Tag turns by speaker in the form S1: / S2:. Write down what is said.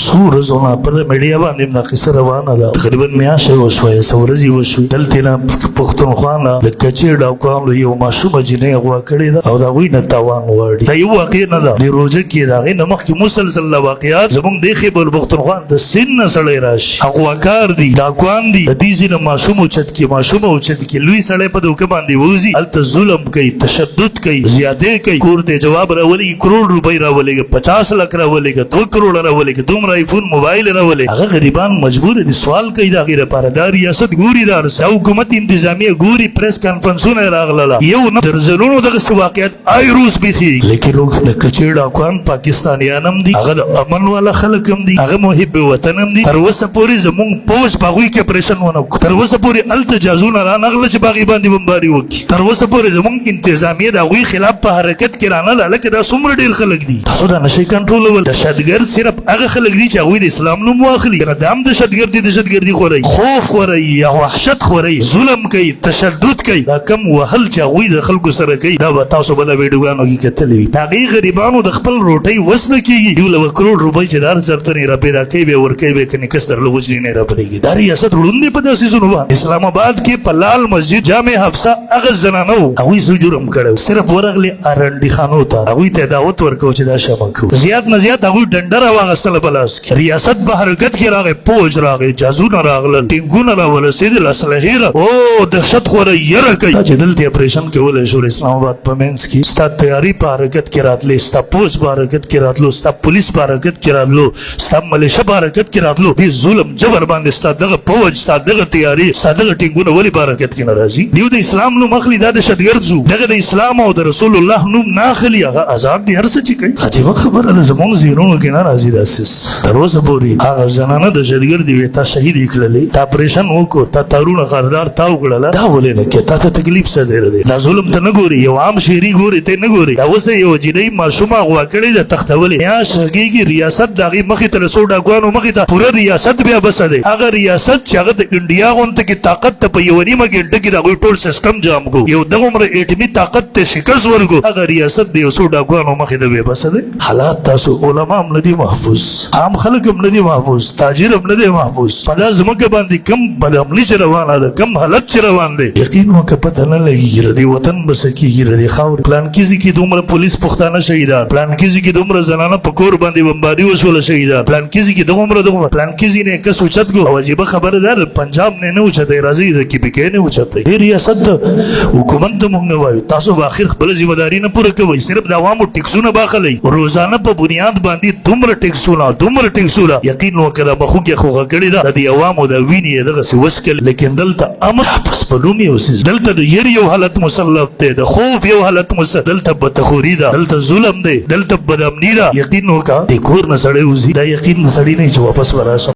S1: سور زونه پر میډیا باندې د قصه روانه ده تقریبا میاشه وشوي سورزي وشوي دلته نه پښتونخوا نه د کچې ډاکوان یو ماشوم جنې غوا کړی ده او دا وی نه تاوان وړي دا یو واقع نه ده د روزه کې دا غي نمخ کې مسلسل واقعات زمونږ د خیبر پښتونخوا د سن سړی راشي هغه کار دي ډاکوان دي د دې ځینې ماشوم اوچت کې لوی سړی په دوکه باندې ووزي هلته ظلم کوي تشدد کوي زیاتې کوي کور ته جواب راولي کروڑ روپۍ راولي 50 لک راولي 2 کروڑ راولي دومره آیفون موبایل راولي هغه غریبان مجبور دي سوال کوي دا غیر پردار ریاست ګوري دا حکومت انتظامیه ګوري پریس کانفرنسونه راغله یو نه درزلونو دغه واقعیت ایروس بيخي لیکن لوګ د کچې ډاکوان پاکستانیان هم دي هغه امن والا خلک هم دي هغه محب وطن هم دي تر اوسه پورې زمونږ پوج باغوي کې پریشن ونه تر اوسه پورې التجازونه را نغله چې باغی باندې بمباري وکړي تر اوسه پورې زمونږ انتظامیه د هغوی خلاف په حرکت کې رانه لکه دا څومره ډېر خلک دي تاسو دا نشئ کنټرولول دهشتګرد صرف هغه خلک دي چې هغوی د اسلام نوم واخلي کنه دا هم دهشتګردي خورئ خوف خورئ یا وحشت خورئ ظلم کوي تشدد کوي دا کم وهل چې هغوی د خلکو سره کوي دا به تاسو به د ویډیوګانو کې کتلي وي د هغې غریبانو د خپل روټۍ وس نه کېږي یو له کروڑ روپۍ چې د هر چرته را پیدا کوي به ورکوي به که نکس درله وجري نه را پرېږي دا ریاست ړوند دی په داسې څیزونو باندې اسلام آباد کې په لال مسجد جامع حفصه هغه زنانه وو هغوی څه جرم کړی صرف ورغلې ارنډي خانو ته هغوی ته دعوت ورکو چې دا شامه کوو زیات نه زیات هغوی ډنډه راواغېستله په لاس کې ریاست په حرکت کې راغی پوج راغی جازونه راغلل ټینګونه راورسېدل اسلحې او دهشت خوره یره کوي دا چې دلته اپریشن کولی شو اسلام آباد په منځ کې ستا تیاري په حرکت کې راتلې ستا پوج په حرکت کې راتلو ستا پولیس په حرکت کې راتلو ستا ملیشه په حرکت کې راتلو دې ظلم جبر باندې ستا دغه پوج ستا دغه تیاري ستا دغه ټینګونه ولې په حرکت کې نه راځي دیو د اسلام نوم اخلي دا دهشتګرد ځو دغه د اسلام او د رسول الله نوم نه اخلي هغه آزاد دي هر څه چې کوي عجیبه خبره ده زمونږ ذهنونو کې نه راځي داسې تر اوسه پورې هغه زنانه دهشتګرد وي تا شهید یې کړلې تا اپریشن وکړو تا تارونه خاردار تا وکړله دا ولې نه کوې تا ته تکلیف څه دی دا ظلم ته نه ګوري یو عام شهري ګوري ته نه ګوري دا اوس یو جنۍ ماشومه غوا کړې ده تختولې میاشت غږېږي ریاست د هغې مخې ته له څو ډاکوانو مخې ته پوره ریاست بیا بسه دی هغه ریاست چې هغه د انډیا غونته کې طاقت ته په یوه نیمه ګنټه کې د هغوی ټول سیسټم جام کړو یو دغومره ایټمي طاقت ته شکست ورکړو هغه ریاست د یو څو ډاکوانو مخې ته بیا بسه دی حالات تاسو علما هم نه دي محفوظ عام خلک هم نه دي محفوظ تاجر هم نه دی محفوظ په دا ځمکه باندې کم بدعملي چې روانه ده کم حالت چې روان دی یقین وکړه پته نه لګېږي د دې وطن به څه کېږي د دې خاورې پلانکي ځای کې دومره پولیس پښتانه شهیدان پلانکي ځای کې دومره زنانه په کور باندې بمباري وشوله شهیدان پلانکي ځای کې دغومره پلانکي ځای نه کس اوچت کړو او عجیبه خبره ده پنجاب نه نه اوچتی راځئ د کیپیکې نه اوچتی دې ریاست د حکومت ته موږ نه وایو تاسو به آخر خپله ذمهداري نه پوره کوئ صرف د عوامو ټیکسونه به اخلئ روزانه په بنیاد باندې دومره ټیکسونه یقین وکړه د مخو کې خوږه کړې ده د دې عوامو د وینې یې دغسې وڅکل لیکن دلته امن بس په نوم یو څیز دلته د یری یو حالت مسلط دی د خوف یو حالت مسلط دلته بدتخوري ده دلته ظلم دی دلته بدامني ده یقین وکړه د کور نه سړی وځي دا یقین د سړي نه چې واپس وراشم